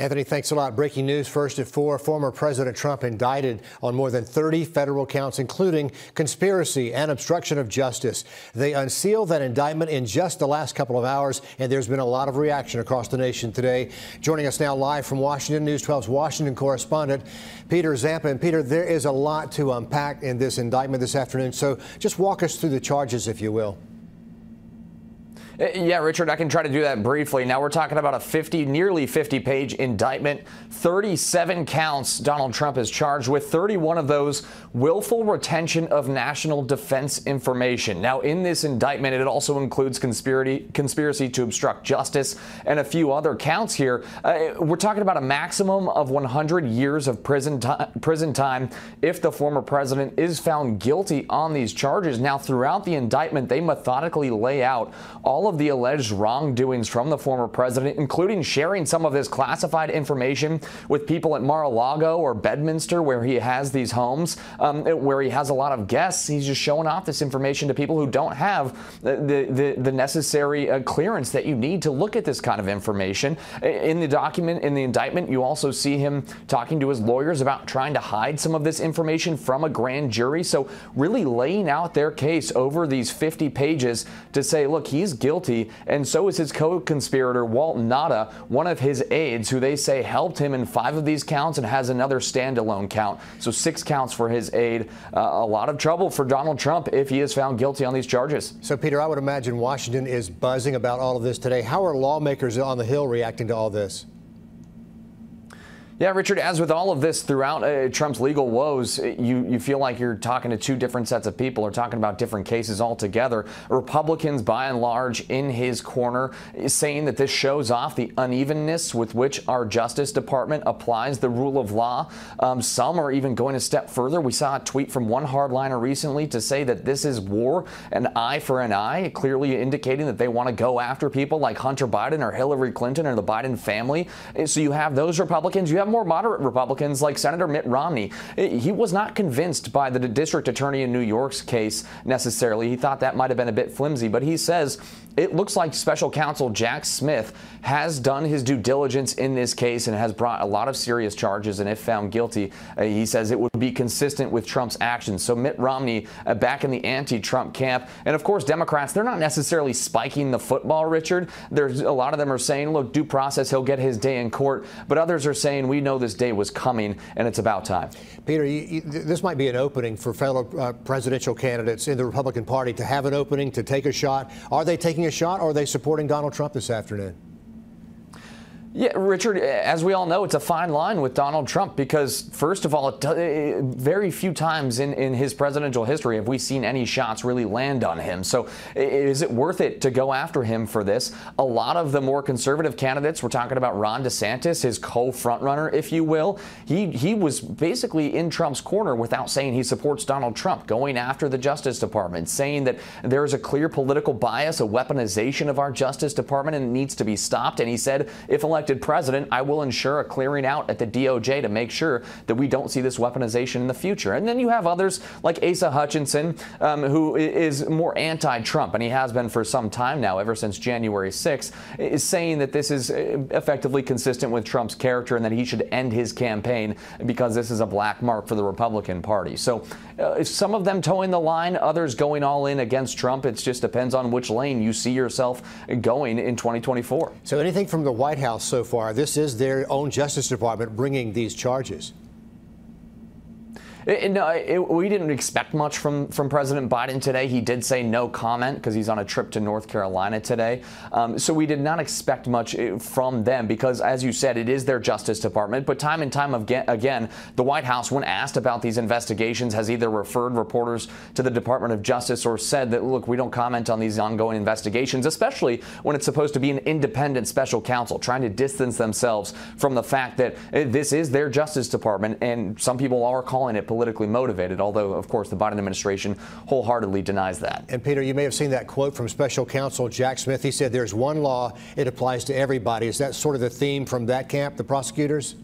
Anthony, thanks a lot. Breaking news first at 4. Former President Trump indicted on more than 30 federal counts, including conspiracy and obstruction of justice. They unsealed that indictment in just the last couple of hours, and there's been a lot of reaction across the nation today. Joining us now live from Washington, News 12's Washington correspondent, Peter Zampa. And Peter, there is a lot to unpack in this indictment this afternoon, so just walk us through the charges, if you will. Yeah, Richard, I can try to do that briefly. Now we're talking about a nearly 50-page indictment. 37 counts Donald Trump is charged with, 31 of those willful retention of national defense information. Now, in this indictment, it also includes conspiracy to obstruct justice and a few other counts here. We're talking about a maximum of 100 years of prison time if the former president is found guilty on these charges. Now, throughout the indictment, they methodically lay out all of the alleged wrongdoings from the former president, including sharing some of this classified information with people at Mar-a-Lago or Bedminster, where he has these homes, where he has a lot of guests. He's just showing off this information to people who don't have the necessary clearance that you need to look at this kind of information. In the document, in the indictment, you also see him talking to his lawyers about trying to hide some of this information from a grand jury. So really laying out their case over these 50 pages to say, look, he's guilty, and so is his co-conspirator Walt Nauta, one of his aides, who they say helped him in 5 of these counts and has another standalone count. So 6 counts for his aide. A lot of trouble for Donald Trump if he is found guilty on these charges. So, Peter, I would imagine Washington is buzzing about all of this today. How are lawmakers on the Hill reacting to all this? Yeah, Richard, as with all of this throughout Trump's legal woes, you feel like you're talking to 2 different sets of people or talking about different cases altogether. Republicans, by and large, in his corner, saying that this shows off the unevenness with which our Justice Department applies the rule of law. Some are even going a step further. We saw a tweet from one hardliner recently to say that this is war, an eye for an eye, clearly indicating that they want to go after people like Hunter Biden or Hillary Clinton or the Biden family. So you have those Republicans. You have more moderate Republicans like Senator Mitt Romney. He was not convinced by the district attorney in New York's case necessarily. He thought that might have been a bit flimsy, but he says it looks like special counsel Jack Smith has done his due diligence in this case and has brought a lot of serious charges, and if found guilty, he says it would be consistent with Trump's actions. So Mitt Romney back in the anti-Trump camp. And of course, Democrats, they're not necessarily spiking the football, Richard. There's a lot of them are saying, look, due process, he'll get his day in court. But others are saying, we know this day was coming and it's about time. Peter, this might be an opening for fellow presidential candidates in the Republican Party to have an opening, to take a shot. Are they taking a shot, or are they supporting Donald Trump this afternoon? Yeah, Richard, as we all know, it's a fine line with Donald Trump because, first of all, very few times in his presidential history have we seen any shots really land on him. So is it worth it to go after him for this? A lot of the more conservative candidates, we're talking about Ron DeSantis, his co-frontrunner, if you will, he was basically in Trump's corner without saying he supports Donald Trump, going after the Justice Department, saying that there's a clear political bias, a weaponization of our Justice Department, and it needs to be stopped. And he said, if elected president, I will ensure a clearing out at the DOJ to make sure that we don't see this weaponization in the future. And then you have others like Asa Hutchinson, who is more anti-Trump, and he has been for some time now, ever since January 6th, is saying that this is effectively consistent with Trump's character and that he should end his campaign because this is a black mark for the Republican Party. So some of them towing the line, others going all in against Trump. It just depends on which lane you see yourself going in 2024. So anything from the White House so far? This is their own Justice Department bringing these charges. We didn't expect much from President Biden today. He did say no comment because he's on a trip to North Carolina today. So we did not expect much from them because, as you said, it is their Justice Department. But time and time again, the White House, when asked about these investigations, has either referred reporters to the Department of Justice or said that, look, we don't comment on these ongoing investigations, especially when it's supposed to be an independent special counsel, trying to distance themselves from the fact that this is their Justice Department. And some people are calling it politically motivated, although, of course, the Biden administration wholeheartedly denies that. And, Peter, you may have seen that quote from special counsel Jack Smith. He said there's one law, it applies to everybody. Is that sort of the theme from that camp, the prosecutors?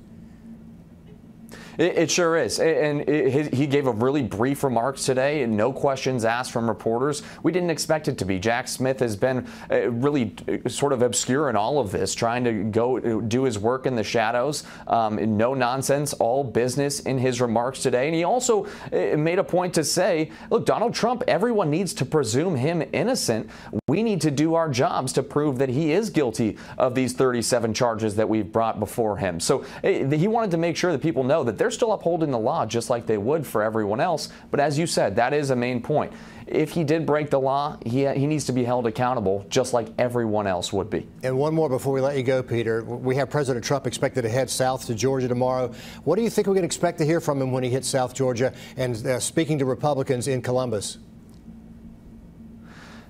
It sure is. And he gave a really brief remarks today and no questions asked from reporters. We didn't expect it to be. Jack Smith has been really sort of obscure in all of this, trying to go do his work in the shadows. No nonsense, all business in his remarks today. And he also made a point to say, look, Donald Trump, everyone needs to presume him innocent. We need to do our jobs to prove that he is guilty of these 37 charges that we've brought before him. So he wanted to make sure that people know that they're still upholding the law just like they would for everyone else. But as you said, that is a main point. If he did break the law, he needs to be held accountable just like everyone else would be. And one more before we let you go, Peter. We have President Trump expected to head south to Georgia tomorrow. What do you think we can expect to hear from him when he hits South Georgia and speaking to Republicans in Columbus?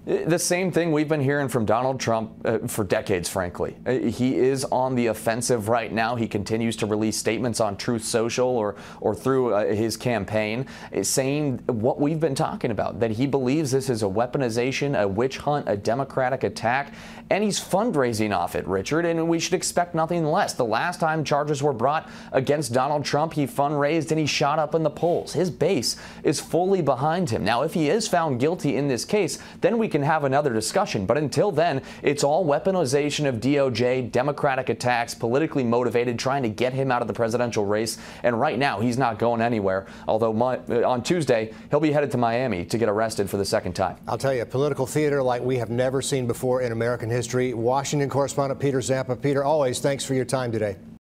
The same thing we've been hearing from Donald Trump for decades, frankly. He is on the offensive right now. He continues to release statements on Truth Social or through his campaign saying what we've been talking about, that he believes this is a weaponization, a witch hunt, a Democratic attack, and he's fundraising off it, Richard, and we should expect nothing less. The last time charges were brought against Donald Trump, he fundraised and he shot up in the polls. His base is fully behind him. Now, if he is found guilty in this case, then we can have another discussion. But until then, it's all weaponization of DOJ, Democratic attacks, politically motivated, trying to get him out of the presidential race. And right now, he's not going anywhere. Although on Tuesday, he'll be headed to Miami to get arrested for the second time. I'll tell you, political theater like we have never seen before in American history. Washington correspondent Peter Zappa. Peter, always thanks for your time today.